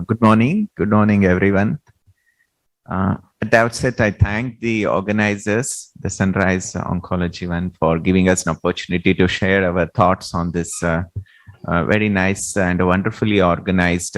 Good morning, everyone. At the outset, I thank the organizers, the Sunrise Oncology One, for giving us an opportunity to share our thoughts on this very nice and wonderfully organized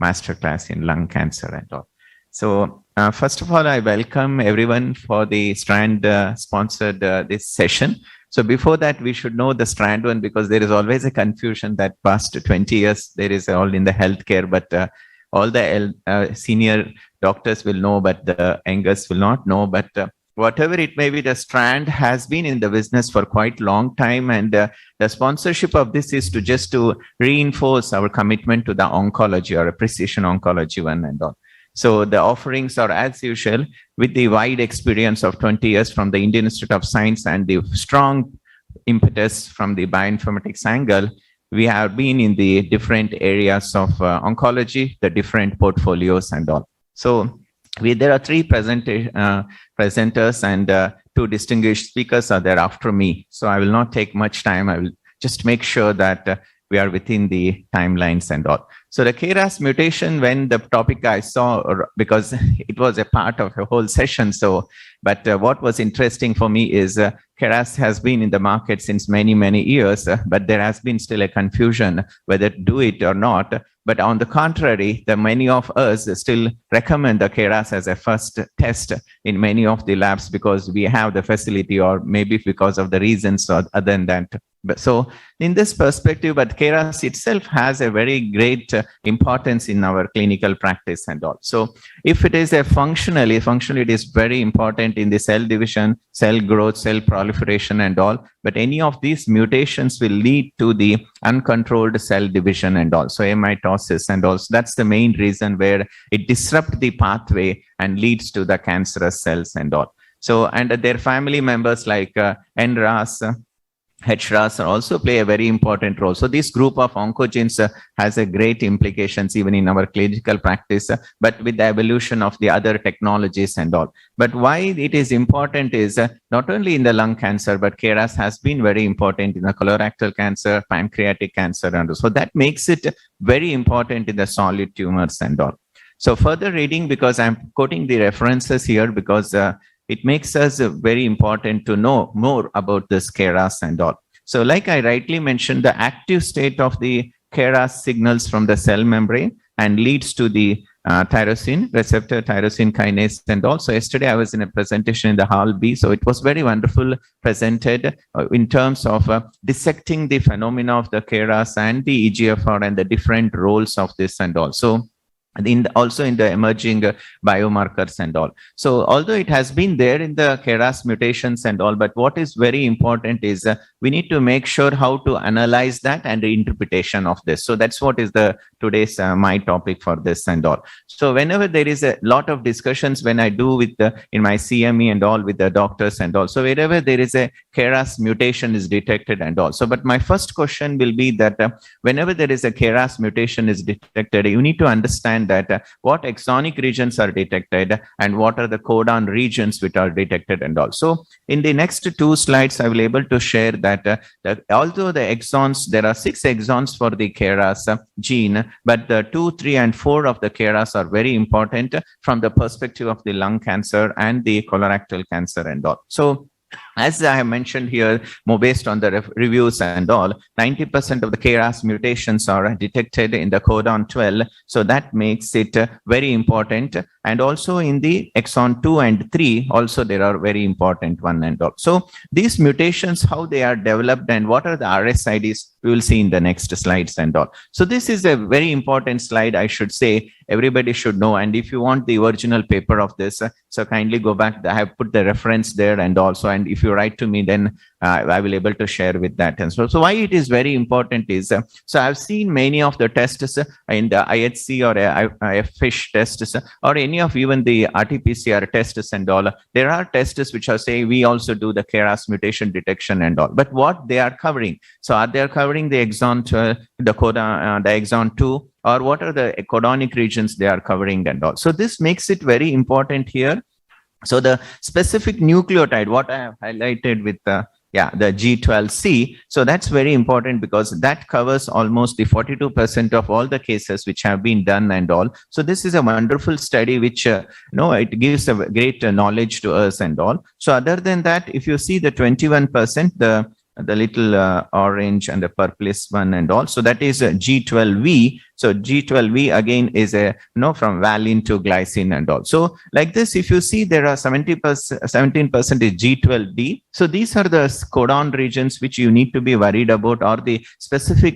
masterclass in lung cancer and all. So, first of all, I welcome everyone for the Strand sponsored this session. So before that, we should know the Strand one, because there is always a confusion that past 20 years, there is all in the healthcare, but all the senior doctors will know, but the youngest will not know. But whatever it may be, the Strand has been in the business for quite a long time. And the sponsorship of this is to reinforce our commitment to the oncology, or a precision oncology one and all. So the offerings are as usual, with the wide experience of 20 years from the Indian Institute of Science and the strong impetus from the bioinformatics angle. We have been in the different areas of oncology, the different portfolios and all. So there are three presenters and two distinguished speakers are there after me. So I will not take much time. I will just make sure that we are within the timelines and all. So the KRAS mutation, when the topic I saw, because it was a part of a whole session. So, but what was interesting for me is KRAS has been in the market since many, many years, but there has been still a confusion whether to do it or not. But on the contrary, many of us still recommend the KRAS as a first test in many of the labs, because we have the facility, or maybe because of the reasons other than that. So in this perspective, but KRAS itself has a very great importance in our clinical practice and all. So if it is functionally, it is very important in the cell division, cell growth, cell proliferation and all. But any of these mutations will lead to the uncontrolled cell division and all. So mitosis and all. So that's the main reason where it disrupts the pathway and leads to the cancerous cells and all. So, and their family members like NRAS, HRAS also play a very important role. So this group of oncogenes has a great implications even in our clinical practice, but with the evolution of the other technologies and all. But why it is important is not only in the lung cancer, but KRAS has been very important in the colorectal cancer, pancreatic cancer, and so that makes it very important in the solid tumors and all. So further reading, because I'm quoting the references here, because it makes us very important to know more about this KRAS and all. So like I rightly mentioned, the active state of the KRAS signals from the cell membrane and leads to the tyrosine receptor, tyrosine kinase. And also yesterday I was in a presentation in the Hall B. So it was very wonderful presented in terms of dissecting the phenomena of the KRAS and the EGFR and the different roles of this and all. So also in the emerging biomarkers and all. So although it has been there in the KRAS mutations and all, but what is very important is we need to make sure how to analyze that and the interpretation of this. So that's what is the today's my topic for this and all. So whenever there is a lot of discussions when I do with in my CME and all with the doctors and all, so wherever there is a KRAS mutation is detected and all. So but my first question will be that whenever there is a KRAS mutation is detected, you need to understand that what exonic regions are detected and what are the codon regions which are detected and all. So in the next two slides, I will able to share that, although the exons, there are 6 exons for the KRAS gene, but the 2, 3, and 4 of the KRAS are very important from the perspective of the lung cancer and the colorectal cancer and all. So as I have mentioned here, more based on the reviews and all, 90% of the KRAS mutations are detected in the codon 12. So that makes it very important. And also in the exon 2 and 3, also there are very important one and all. So these mutations, how they are developed and what are the RSIDs, we will see in the next slides and all. So this is a very important slide, I should say. Everybody should know. And if you want the original paper of this, so kindly go back. I have put the reference there and also, and if you write to me, then I will able to share with that. And so why it is very important is, so I've seen many of the tests in the IHC or a FISH tests or any of even the RT-PCR tests and all. There are tests which are saying we also do the KRAS mutation detection and all. But what they are covering? So are they covering the exon 12, the codon, the exon 2, or what are the codonic regions they are covering and all. So this makes it very important here. So the specific nucleotide, what I have highlighted with yeah, the G12C. So that's very important because that covers almost the 42% of all the cases which have been done and all. So this is a wonderful study which, it gives a great knowledge to us and all. So other than that, if you see the 21%, the little orange and the purplish one and all. So that is G12V. So G12V again is from valine to glycine and all. So like this, if you see there are 17% is G12D. So these are the codon regions which you need to be worried about, or the specific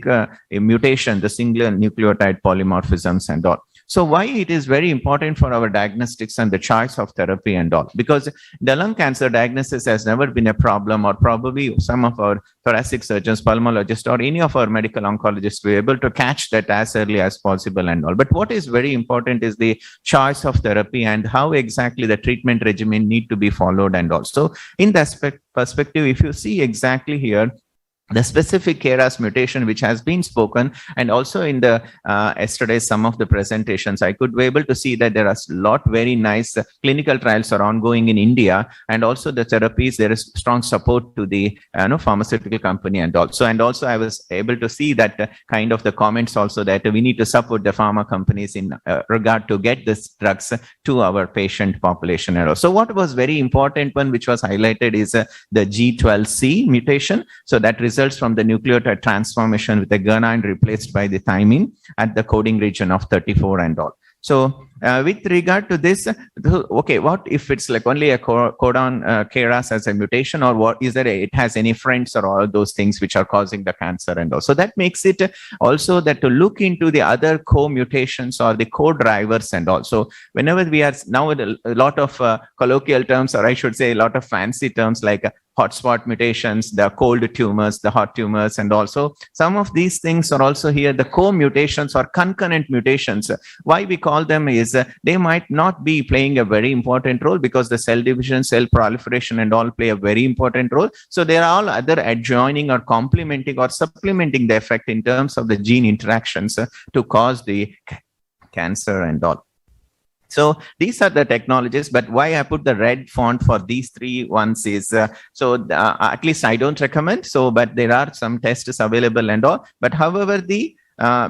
mutation, the single nucleotide polymorphisms and all. So why it is very important for our diagnostics and the choice of therapy and all? Because the lung cancer diagnosis has never been a problem, or probably some of our thoracic surgeons, pulmonologists, or any of our medical oncologists were able to catch that as early as possible and all. But what is very important is the choice of therapy and how exactly the treatment regimen need to be followed and all. So in that perspective, if you see exactly here, the specific KRAS mutation which has been spoken, and also in the yesterday some of the presentations, I could be able to see that there are a lot very nice clinical trials are ongoing in India, and also the therapies, there is strong support to the pharmaceutical company and also I was able to see that kind of the comments also, that we need to support the pharma companies in regard to get these drugs to our patient population and all. So what was very important one which was highlighted is the G12C mutation. So that results from the nucleotide transformation with the guanine replaced by the thymine at the coding region of 34 and all. So with regard to this, okay, what if it's like only a codon KRAS as a mutation, or what is there? It has any friends or all those things which are causing the cancer and all. So that makes it also that to look into the other co-mutations or the co-drivers and all. So whenever we are now a lot of colloquial terms, or I should say a lot of fancy terms like hotspot mutations, the cold tumors, the hot tumors, and also some of these things are also here, the co-mutations or concurrent mutations. Why we call them is they might not be playing a very important role, because the cell division, cell proliferation and all play a very important role. So they are all either adjoining or complementing or supplementing the effect in terms of the gene interactions to cause the cancer and all. So these are the technologies, but why I put the red font for these three ones is, at least I don't recommend. So, but there are some tests available and all. But however,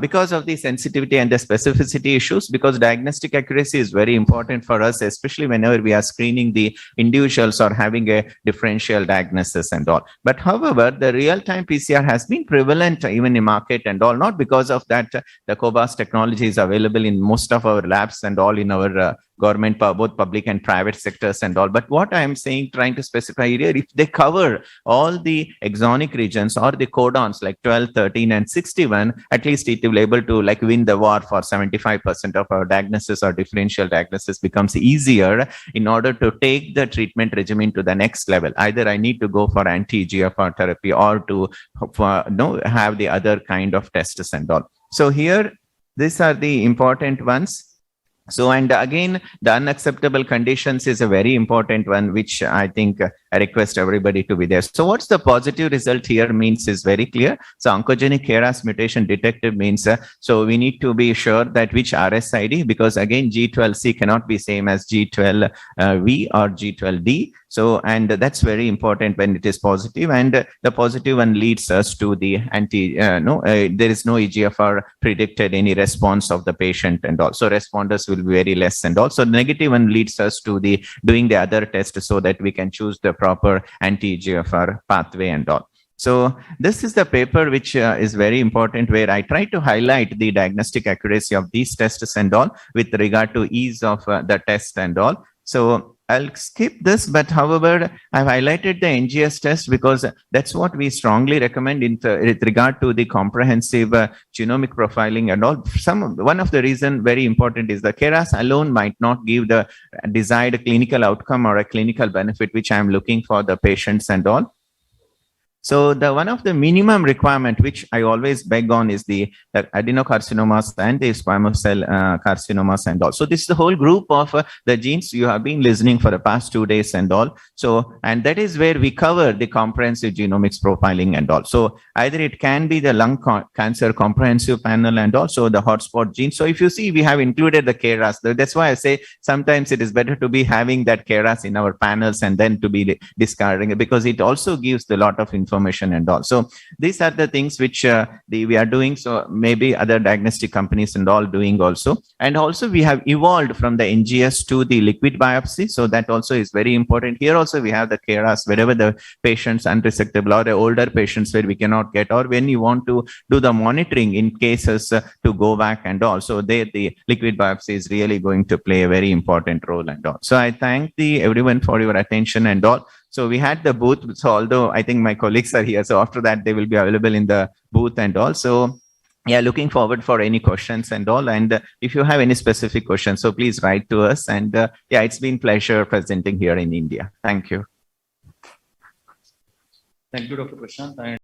because of the sensitivity and the specificity issues, because diagnostic accuracy is very important for us, especially whenever we are screening the individuals or having a differential diagnosis and all. But however, the real-time PCR has been prevalent even in market and all, not because of that. The COBAS technology is available in most of our labs and all in our government, both public and private sectors and all. But what I am saying, trying to specify here, if they cover all the exonic regions or the codons like 12, 13, and 61, at least it will able to like win the war for 75% of our diagnosis, or differential diagnosis becomes easier in order to take the treatment regimen to the next level. Either I need to go for anti-EGFR therapy or to have the other kind of tests and all. So here, these are the important ones. So, and again, the unacceptable conditions is a very important one, which I think I request everybody to be there. So what's the positive result here means is very clear. So oncogenic KRAS mutation detected means, so we need to be sure that which RSID, because again, G12C cannot be same as G12V or G12D. So, and that's very important when it is positive, and the positive one leads us to the there is no EGFR predicted any response of the patient, and also responders will be very less, and also the negative one leads us to the doing the other test so that we can choose the proper anti-EGFR pathway and all. So this is the paper which is very important, where I try to highlight the diagnostic accuracy of these tests and all with regard to ease of the test and all. So I'll skip this, but however, I've highlighted the NGS test because that's what we strongly recommend with regard to the comprehensive genomic profiling and all. One of the reason very important is the KRAS alone might not give the desired clinical outcome or a clinical benefit which I'm looking for the patients and all. So the one of the minimum requirement which I always beg on is the adenocarcinomas and the squamous cell carcinomas and all. So this is the whole group of the genes you have been listening for the past 2 days and all. So, and that is where we cover the comprehensive genomics profiling and all. So either it can be the lung cancer comprehensive panel and also the hotspot gene. So if you see, we have included the KRAS. That's why I say sometimes it is better to be having that KRAS in our panels and then to be discarding it, because it also gives a lot of information and all. So these are the things which we are doing. So maybe other diagnostic companies and all doing also. And also we have evolved from the NGS to the liquid biopsy. So that also is very important. Here also we have the KRAS wherever the patients unresectable or the older patients where we cannot get, or when you want to do the monitoring in cases to go back and all. So there the liquid biopsy is really going to play a very important role and all. So I thank everyone for your attention and all. So we had the booth. So although I think my colleagues are here, so after that they will be available in the booth and all. So yeah, looking forward for any questions and all. And if you have any specific questions, so please write to us. And yeah, it's been pleasure presenting here in India. Thank you. Thank you, Dr. Prashanth.